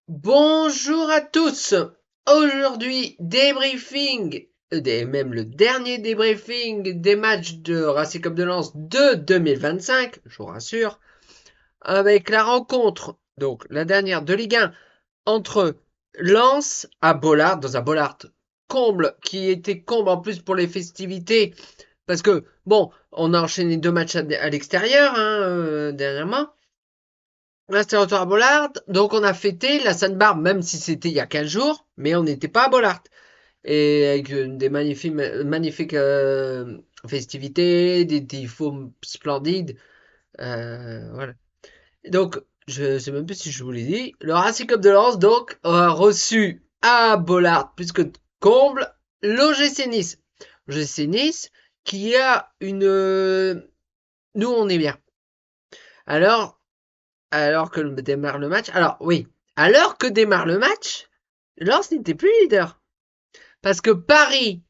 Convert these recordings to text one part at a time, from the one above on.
Bonjour à tous. Aujourd'hui, débriefing, même le dernier débriefing des matchs de Racing Club de Lens de 2025, je vous rassure, avec la rencontre, donc la dernière de Ligue 1, entre Lens à Bollard, dans un Bollard comble, qui était comble en plus pour les festivités, parce que, bon, on a enchaîné deux matchs à l'extérieur, dernièrement. Là, c'était retour à Bollard. Donc, on a fêté la Sainte-Barbe, même si c'était il y a 15 jours, mais on n'était pas à Bollard. Et avec des magnifiques festivités, des tifos splendides. Voilà. Donc, je ne sais même plus si je vous l'ai dit. Le Racing Club de Lens, donc, a reçu à Bollard, plus que comble, l'OGC Nice. L'OGC Nice, qui a une. Nous, on est bien. Alors, alors que démarre le match. Alors oui, alors que démarre le match, Lens n'était plus leader. Parce que Paris,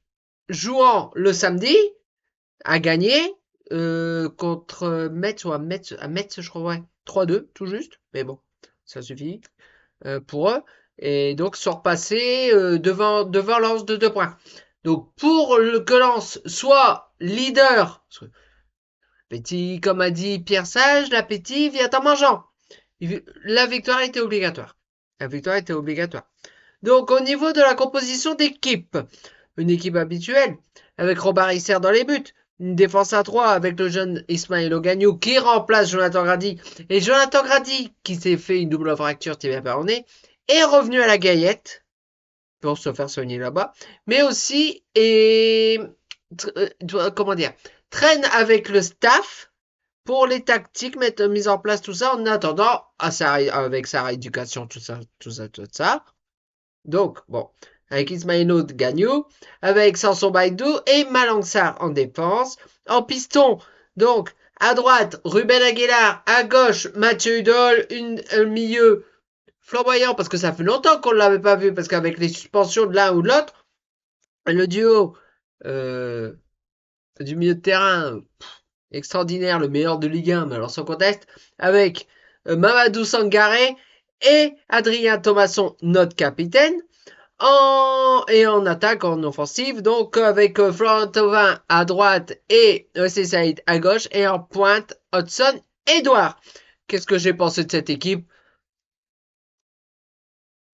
jouant le samedi, a gagné contre Metz ou à Metz, je crois, ouais. 3-2, tout juste. Mais bon, ça suffit pour eux. Et donc, sont repassés devant Lens de 2 points. Donc, pour que Lens soit leader, petit, comme a dit Pierre Sage, l'appétit vient en mangeant. La victoire était obligatoire. La victoire était obligatoire. Donc au niveau de la composition d'équipe, une équipe habituelle, avec Robert Isser dans les buts, une défense à 3 avec le jeune Ismaël Ogagnou qui remplace Jonathan Grady, et Jonathan Grady qui s'est fait une double fracture tibia péroné, est revenu à la Gaillette pour se faire soigner là-bas, mais aussi comment dire, traîne avec le staff pour les tactiques, mettre mise en place tout ça en attendant avec sa rééducation, tout ça, tout ça, tout ça. Donc, bon, avec Ismaïlo Gagnou, avec Samson Baïdou et Malangsar en défense. En piston, donc, à droite, Ruben Aguilar, à gauche, Mathieu Hudol, un milieu flamboyant, parce que ça fait longtemps qu'on ne l'avait pas vu, parce qu'avec les suspensions de l'un ou de l'autre, le duo euh, du milieu de terrain, extraordinaire, le meilleur de Ligue 1, mais alors sans conteste, avec Mamadou Sangaré et Adrien Thomasson, notre capitaine. Et en attaque, en offensive, donc avec Florent Thauvin à droite et Saïd à gauche, et en pointe, Hudson Edouard. Qu'est-ce que j'ai pensé de cette équipe?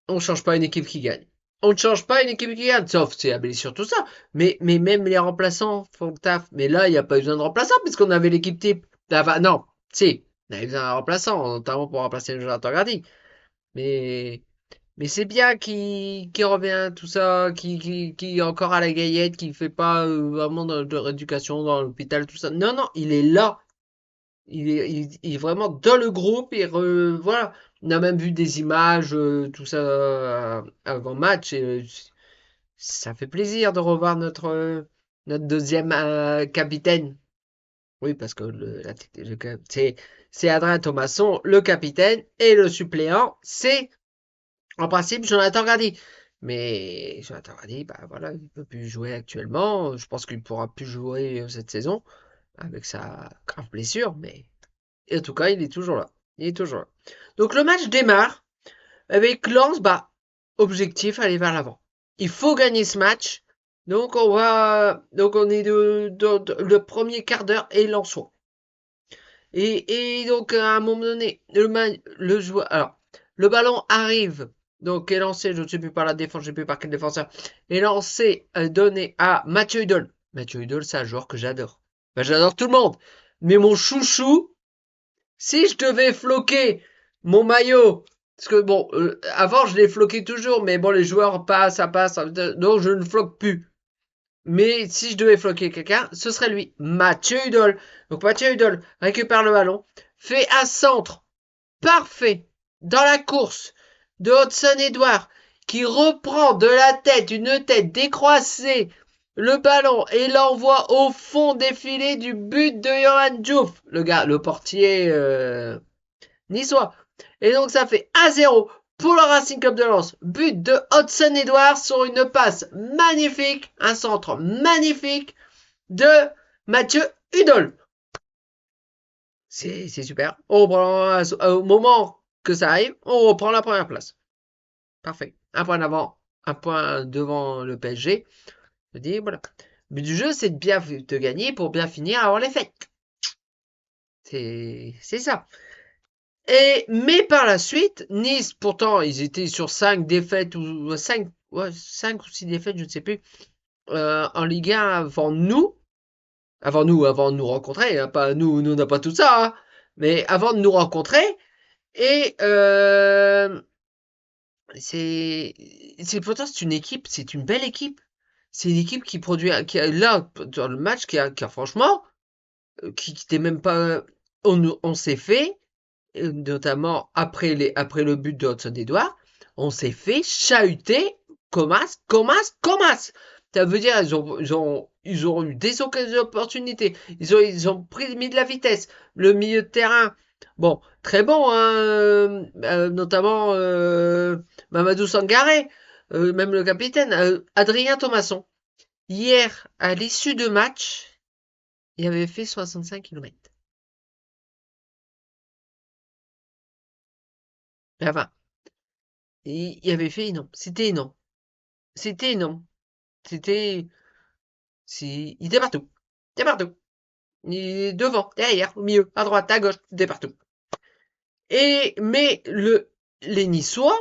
On ne change pas une équipe qui gagne. On ne change pas une équipe qui gagne, sauf c'est la blessure, tout ça. Mais même les remplaçants font le taf. Mais là, il n'y a pas eu besoin de remplaçants, puisqu'on avait l'équipe type. Enfin, non, si, on avait besoin d'un remplaçant, notamment pour remplacer le Jonathan Grady. Mais Mais c'est bien qui revient, tout ça, qui est encore à la Gaillette, qui fait pas vraiment de rééducation dans l'hôpital, tout ça. Non, non, il est là. Il est vraiment dans le groupe. Et voilà. On a même vu des images, tout ça, avant match. Et, ça fait plaisir de revoir notre deuxième capitaine. Oui, parce que c'est Adrien Thomasson, le capitaine, et le suppléant, c'est en principe, Jonathan Grady. Mais Jonathan Grady, bah voilà, il ne peut plus jouer actuellement. Je pense qu'il ne pourra plus jouer cette saison avec sa grave blessure. Mais en tout cas, il est toujours là. Il est toujours là. Donc le match démarre avec Lens, bah, objectif, aller vers l'avant. Il faut gagner ce match. Donc on est le premier quart d'heure et Lensois. Et donc à un moment donné, le joueur, alors le ballon arrive, donc est lancé, je ne sais plus par la défense, je ne sais plus par quel défenseur, est lancé, donné à Mathieu Hudol. Mathieu Hudol, c'est un joueur que j'adore. Ben, j'adore tout le monde. Mais mon chouchou, si je devais floquer mon maillot, parce que bon, avant je l'ai floqué toujours, mais bon, les joueurs passent, ça passe, donc je ne floque plus. Mais si je devais floquer quelqu'un, ce serait lui, Mathieu Hudol. Donc Mathieu Hudol récupère le ballon, fait un centre parfait dans la course de Hudson Edouard, qui reprend de la tête, une tête décroissée, le ballon et l'envoie au fond défilé du but de Johan Diouf, le gars, le portier niçois. Et donc ça fait 1-0 pour le Racing Club de Lens. But de Hudson Edouard sur une passe magnifique, un centre magnifique de Mathieu Hudol. C'est super. Au moment que ça arrive, on reprend la première place. Parfait. Un point d'avant, un point devant le PSG. Je dis, voilà. Le but du jeu, c'est de bien te gagner pour bien finir avant les fêtes. C'est ça. Mais par la suite, Nice, pourtant, ils étaient sur 5 défaites ou 5, ouais, 5 ou 6 défaites, je ne sais plus, en Ligue 1 avant de nous rencontrer, hein, pas nous on n'a pas tout ça, hein, mais avant de nous rencontrer, et pourtant c'est une équipe, c'est une belle équipe, c'est une équipe qui produit, qui a, là dans le match, qui a franchement, qui n'était même pas, on s'est fait, notamment après le but de Hudson-Edouard, on s'est fait chahuter comme as. Ça veut dire ils ont eu des opportunités, ils ont mis de la vitesse. Le milieu de terrain, bon, très bon, hein, notamment Mamadou Sangaré, même le capitaine, Adrien Thomasson. Hier, à l'issue de match, il avait fait 65 km. Enfin, il avait fait énorme. C'était énorme. C'était énorme. C'était. Il était partout. Il était partout. Il est devant, derrière, au milieu, à droite, à gauche, il était partout. Mais les Niçois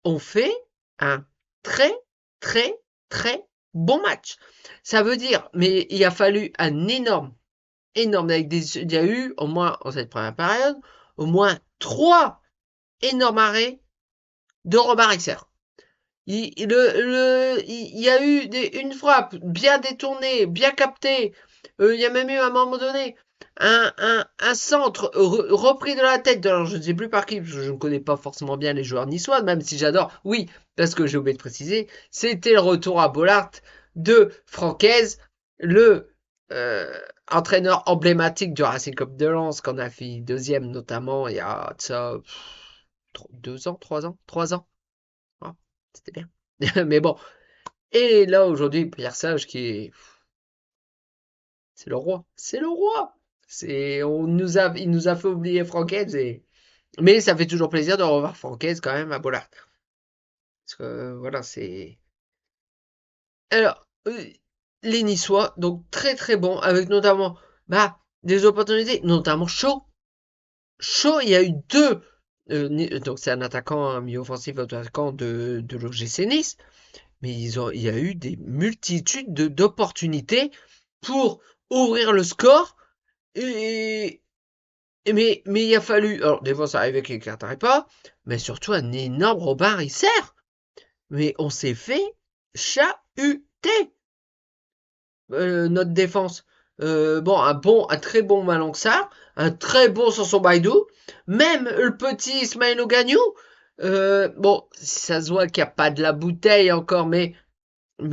ont fait un très, très, très bon match. Ça veut dire, mais il a fallu un énorme, il y a eu, au moins, en cette première période, au moins 3 énormes arrêts de Robert Rixer. Il y a eu une frappe bien détournée, bien captée. Il y a même eu à un moment donné un centre repris de la tête. Alors je ne sais plus par qui, parce que je ne connais pas forcément bien les joueurs niçois, même si j'adore. Oui, parce que j'ai oublié de préciser, c'était le retour à Bollard de Francaise, le entraîneur emblématique du Racing Club de Lens, qu'on a fait deuxième notamment il y a ça 2 ans, 3 ans, 3 ans. Ah, c'était bien. Mais bon. Et là, aujourd'hui, Pierre Sage c'est le roi. C'est le roi. Il nous a fait oublier Franquez mais ça fait toujours plaisir de revoir Franquez quand même à Bollard. Parce que, voilà, c'est. Alors, les Niçois, donc très très bons, avec notamment, des opportunités, notamment Shaw. Shaw, il y a eu deux. Donc c'est un attaquant, un milieu offensif attaquant de l'OGC Nice. Mais il y a eu des multitudes d'opportunités pour ouvrir le score. Et, mais il a fallu. Alors, des fois, ça arrivait qu'il ne pas. Mais surtout, un énorme Robin Risser. Mais on s'est fait chahuter notre défense. Bon, un très bon Malang un très bon Sanson Baïdou. Même le petit Ismaël Ogagnou. Bon, ça se voit qu'il n'y a pas de la bouteille encore, mais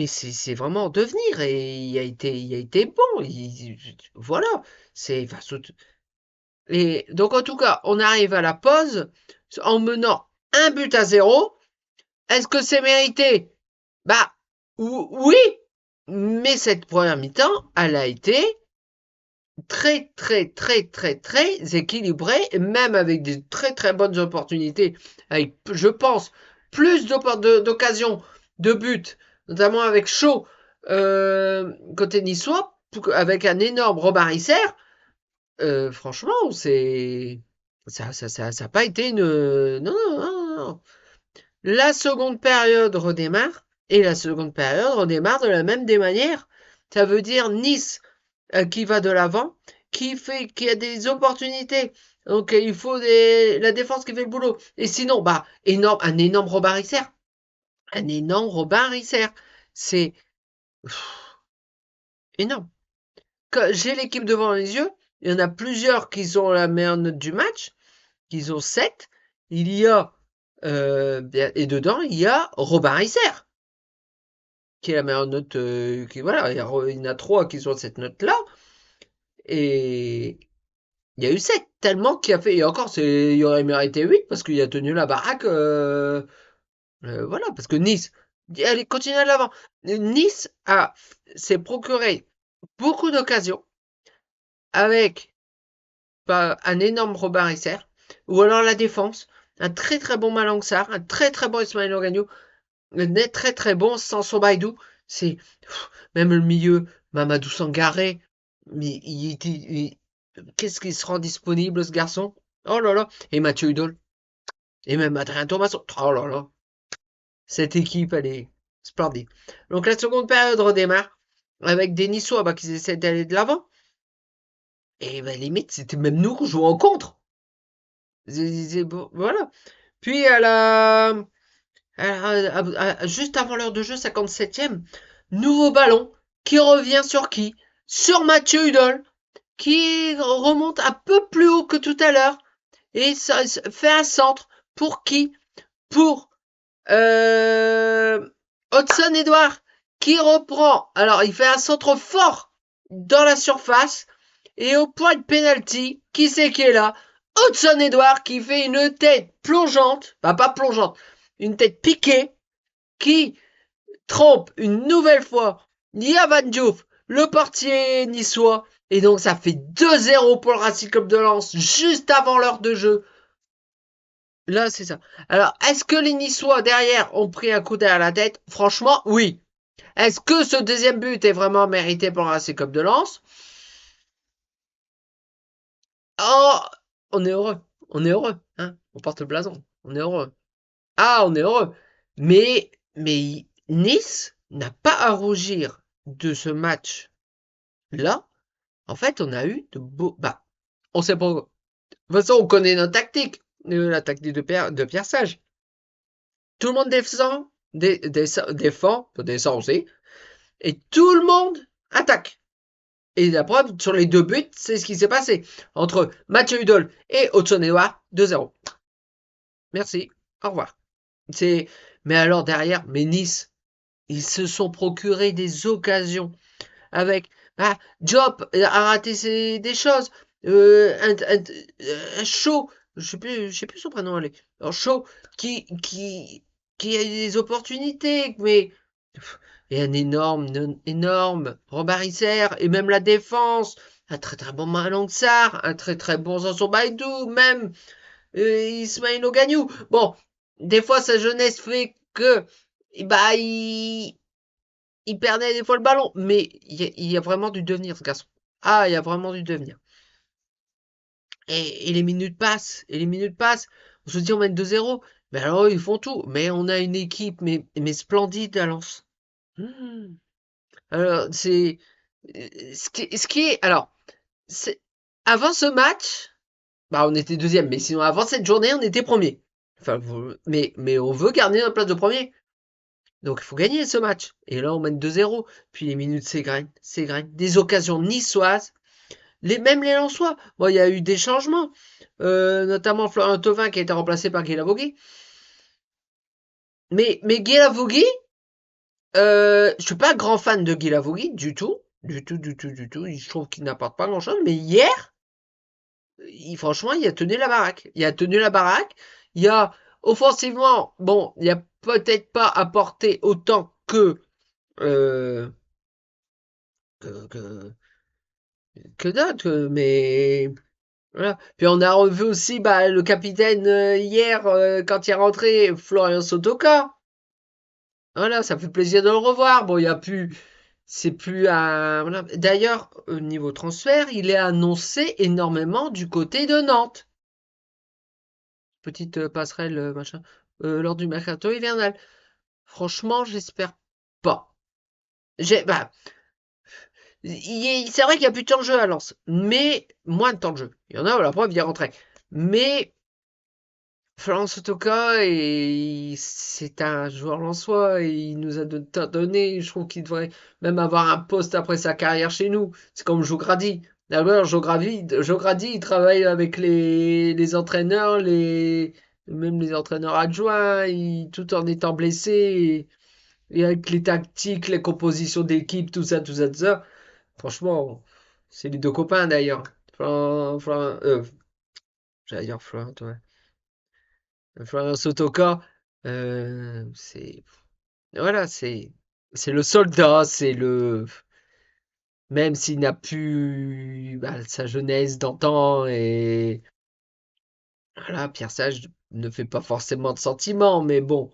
c'est vraiment devenir et il a été bon. Voilà. Enfin, et donc en tout cas, on arrive à la pause en menant 1 but à 0. Est-ce que c'est mérité? Bah oui, mais cette première mi-temps, elle a été très très très très très équilibrée, même avec des très très bonnes opportunités, avec je pense plus d'occasions de but, notamment avec Shaw côté niçois, avec un énorme Robin Risser. Franchement, ça a pas été une non non non non. La seconde période redémarre et la seconde période redémarre de la même des manières. Ça veut dire Nice qui va de l'avant, qui a des opportunités. Donc il faut la défense qui fait le boulot. Et sinon, un énorme Robin Risser. Un énorme Robin Risser. C'est énorme. J'ai l'équipe devant les yeux. Il y en a plusieurs qui ont la meilleure note du match, qui ont 7. Il y a, et dedans, il y a Robin Risser, qui est la meilleure note. Voilà, il y en a 3 qui ont cette note-là. Et il y a eu 7 tellement qu'il a fait. Et encore, il aurait mérité 8 parce qu'il a tenu la baraque. Voilà, parce que Nice, allez, continue à l'avant. Nice s'est procuré beaucoup d'occasions avec un énorme Robin Risser, ou alors la défense. un très très bon Malang Sarr, un très très bon Ismaël Ogagnou, un très très bon Samson Baïdou. C'est même le milieu, Mamadou Sangaré, mais qu'est-ce qu'il se rend disponible ce garçon? Oh là là, et Mathieu Hudol, et même Adrien Thomas. Oh là là, cette équipe elle est splendide. Donc la seconde période redémarre avec des Niçois qui essaient d'aller de l'avant. Et ben, limite, c'était même nous qui jouons en contre. Bon, voilà. Puis juste avant l'heure de jeu, 57e, nouveau ballon qui revient sur qui? Sur Mathieu Hudol, qui remonte un peu plus haut que tout à l'heure et ça fait un centre pour qui? Pour Hudson Edouard qui reprend. Alors il fait un centre fort dans la surface et au point de penalty, qui c'est qui est là? Hudson Edouard qui fait une tête plongeante, bah pas plongeante, une tête piquée qui trompe une nouvelle fois Yavan Diouf, le portier niçois. Et donc ça fait 2-0 pour le Racing Club de Lens juste avant l'heure de jeu. Là, c'est ça. Alors, est-ce que les Niçois derrière ont pris un coup derrière la tête? Franchement, oui. Est-ce que ce deuxième but est vraiment mérité pour le Racing Club de Lens? Oh, on est heureux. On est heureux. Hein, on porte le blason. On est heureux. Ah, on est heureux. Mais Nice n'a pas à rougir de ce match-là. En fait, on a eu de beaux. Bah, on sait pas. De toute façon, on connaît notre tactique. La tactique de Pierre Sage. Tout le monde descend aussi. Et tout le monde attaque. Et la preuve, sur les deux buts, c'est ce qui s'est passé. Entre Mathieu Hudol et Hudson Edouard, 2-0. Merci. Au revoir. C'est, mais alors derrière, mais Nice, ils se sont procurés des occasions avec, Diop a raté des choses. Un show, je sais plus son prénom, allez. Un show qui a eu des opportunités, mais et un énorme Robert Isser, et même la défense, un très très bon Malang Sarr, un très très bon Sanson Baïdou, même Ismaël Ogagnou. Bon, des fois sa jeunesse fait que il perdait des fois le ballon, mais il y a vraiment du devenir ce garçon. Ah, il y a vraiment du devenir. Et les minutes passent, et les minutes passent. On se dit on mène 2-0. Mais alors ils font tout. Mais on a une équipe mais splendide à Lens. Hmm. Alors c'est ce qui est alors c'est avant ce match, on était deuxième, mais sinon avant cette journée on était premier. Enfin mais on veut garder notre place de premier. Donc il faut gagner ce match. Et là on mène 2-0. Puis les minutes s'égrènent. Des occasions niçoises. Même les Lensois. Bon, il y a eu des changements. Notamment Florent Thauvin qui a été remplacé par Guy Lavogui. Mais Guy Lavogui, je suis pas grand fan de Guy Lavogui du tout. Du tout, du tout, du tout. Je trouve qu'il n'apporte pas grand chose. Mais hier, franchement, il a tenu la baraque. Il a tenu la baraque. Il a, offensivement, bon, il a peut-être pas apporté autant euh, que, que d'autres, mais voilà. Puis on a revu aussi le capitaine hier quand il est rentré, Florian Sotoka. Voilà, ça fait plaisir de le revoir. Bon, il y a plus, c'est plus un. Voilà. D'ailleurs, au niveau transfert, il est annoncé énormément du côté de Nantes. Petite passerelle, machin, lors du mercato hivernal. Franchement, j'espère pas. C'est vrai qu'il y a plus de temps de jeu à Lens, mais moins de temps de jeu. Il y en a, la preuve, il est rentré. Mais Florent Sotoka, c'est un joueur lensois et il nous a donné. Je trouve qu'il devrait même avoir un poste après sa carrière chez nous. C'est comme Jogradi. D'abord, Jogradi, il travaille avec les entraîneurs, même les entraîneurs adjoints, tout en étant blessé et avec les tactiques, les compositions d'équipe, tout ça, tout ça, tout ça. Franchement, c'est les deux copains d'ailleurs. J'allais dire Florent, ouais. Florian Sotoka, c'est voilà, c'est le soldat, c'est le même s'il n'a plus sa jeunesse d'antan Voilà, Pierre Sage ne fait pas forcément de sentiments, mais bon,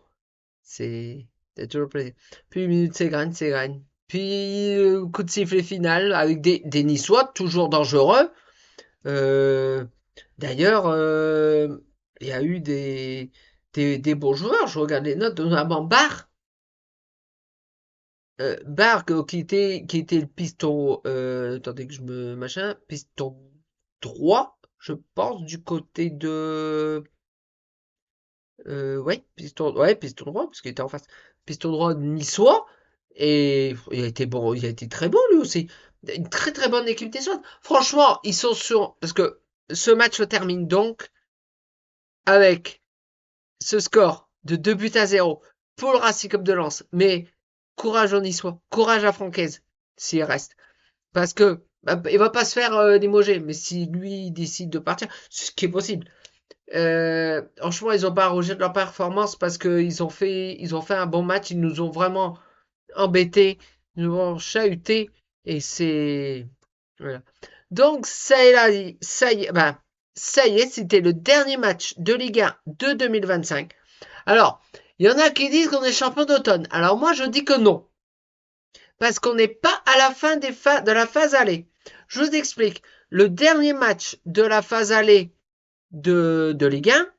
c'est toujours plaisir. Puis une minute c'est graine. Puis coup de sifflet final avec des Niçois toujours dangereux. Euh, D'ailleurs, il y a eu des bons joueurs. Je regarde les notes, notamment Barre. Barre qui était le piston. Attendez que je me machin. Piston droit, je pense, du côté de. Ouais, piston droit, parce qu'il était en face. Piston droit niçois. Et il a été bon, il a été très bon lui aussi. Une très très bonne équipe des autres. Franchement, ils sont sur. Parce que ce match se termine donc avec ce score de 2 buts à 0 pour le Racing Club de Lens. Mais courage aux Niçois, courage à Francaise, s'il reste. Parce que bah, il va pas se faire limoger, mais si lui décide de partir, ce qui est possible. Franchement, ils ont pas arrogé de leur performance parce qu'ils ont fait un bon match. Ils nous ont vraiment embêtés, ils nous ont chahutés et c'est voilà. Donc ça y est, c'était le dernier match de Ligue 1 de 2025. Alors, il y en a qui disent qu'on est champion d'automne. Alors moi, je dis que non, parce qu'on n'est pas à la fin de la phase aller. Je vous explique. Le dernier match de la phase aller de Ligue 1,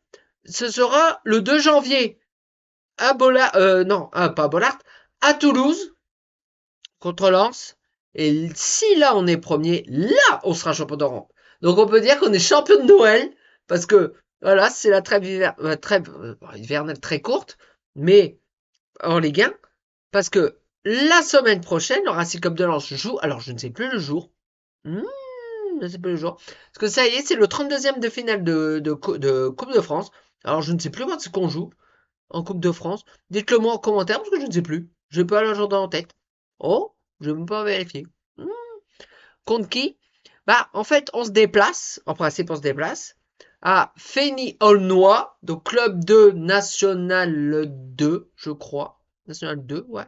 ce sera le 2 janvier à non, pas à Bollard, à Toulouse contre Lens. Et si là on est premier, là on sera champion d'Europe. Donc on peut dire qu'on est champion de Noël parce que voilà, c'est la hivernale très courte, mais en Ligue 1, parce que la semaine prochaine, le Racing Club de Lens joue. Alors je ne sais plus le jour. Hmm, je ne sais plus le jour. Parce que ça y est, c'est le 32e de finale de Coupe de France. Alors je ne sais plus quand c'est qu'on joue en Coupe de France. Dites-le moi en commentaire parce que je ne sais plus. Je n'ai pas l'agenda en tête. Oh, je ne vais même pas vérifier. Hmm. Contre qui? Bah, en fait, on se déplace. En principe, on se déplace à Fény-Aulnois, donc club de National 2, je crois. National 2, ouais.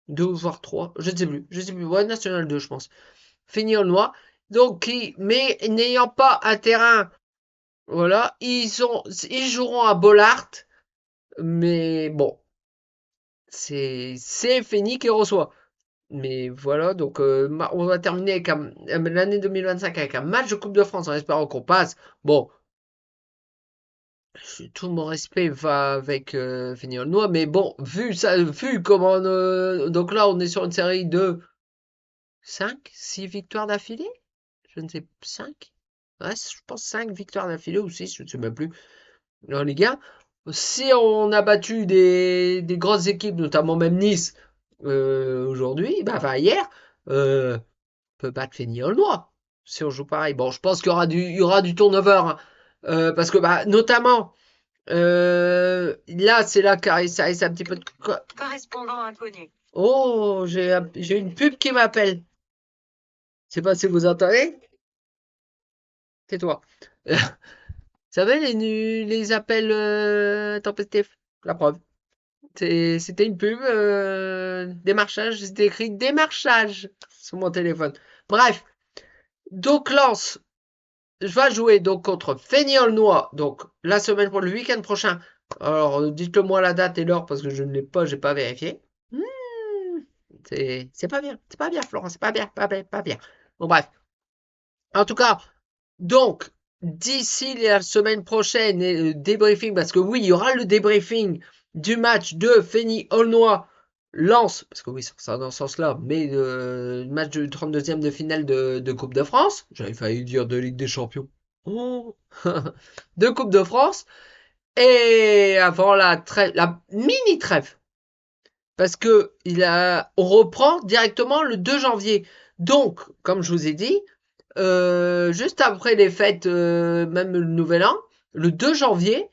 2 voire 3, je ne sais plus. Je sais plus. Ouais, National 2, je pense. Fény-Aulnois. Donc, mais n'ayant pas un terrain, voilà, ils joueront à Bollard. Mais bon, c'est Fény qui reçoit. Mais voilà, donc on va terminer avec l'année 2025 avec un match de Coupe de France en espérant qu'on passe. Bon, tout mon respect va avec Feignolnois, mais bon, vu comment donc là on est sur une série de 5 6 victoires d'affilée? Je ne sais, 5. Ouais, je pense 5 victoires d'affilée ou 6, je ne sais même plus. En Ligue 1, si on a battu des grosses équipes, notamment même Nice, aujourd'hui, bah, enfin hier, on peut battre Fény-Aulnois si on joue pareil. Bon, je pense qu'il y aura du turnover, hein. Parce que bah, notamment, là, c'est là ça risque un petit peu de. Correspondant inconnu. Oh, j'ai une pub qui m'appelle. Je sais pas si vous entendez. C'est toi. Vous savez, les appels tempestifs. La preuve. C'était une pub, démarchage, c'était écrit démarchage sur mon téléphone. Bref, donc Lens va jouer donc contre Fény-Aulnois, donc la semaine pour le week-end prochain. Alors dites-le moi la date et l'heure parce que je ne l'ai pas, j'ai pas vérifié. C'est pas bien, c'est pas bien Florent, c'est pas bien, pas bien, pas bien. Bon bref, en tout cas, donc d'ici la semaine prochaine et le débriefing, parce que oui, il y aura le débriefing du match de Fény-Aulnois Lens, parce que oui, ça dans ce sens-là, mais le match du 32e de finale de Coupe de France, j'avais failli dire de Ligue des Champions. Oh. De Coupe de France, et avant la mini trêve, parce que on reprend directement le 2 janvier. Donc, comme je vous ai dit, juste après les fêtes, même le Nouvel An, le 2 janvier,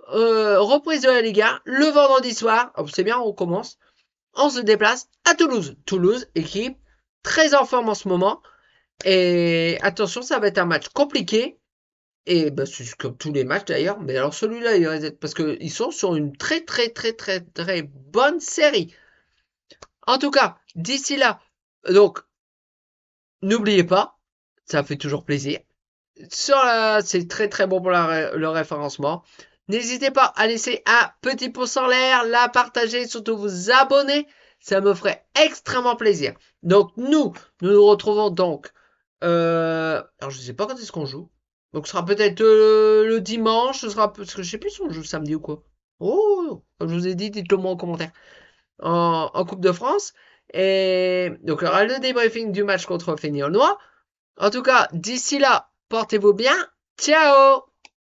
reprise de la Ligue 1, le vendredi soir, oh, c'est bien, on commence, on se déplace à Toulouse. Toulouse, équipe très en forme en ce moment. Et attention, ça va être un match compliqué. Et bah, c'est comme tous les matchs d'ailleurs. Mais alors celui-là, il va être parce qu'ils sont sur une très très très très très bonne série. En tout cas, d'ici là, donc n'oubliez pas, ça fait toujours plaisir. C'est très très bon pour le référencement. N'hésitez pas à laisser un petit pouce en l'air, la partager, surtout vous abonner. Ça me ferait extrêmement plaisir. Donc nous retrouvons donc. Alors je sais pas quand est-ce qu'on joue. Donc ce sera peut-être le dimanche. Ce sera parce que je sais plus si on joue samedi ou quoi. Oh, comme je vous ai dit, dites-le moi en commentaire. En Coupe de France. Et donc il y aura le débriefing du match contre Feyenoord. En tout cas, d'ici là, portez-vous bien. Ciao!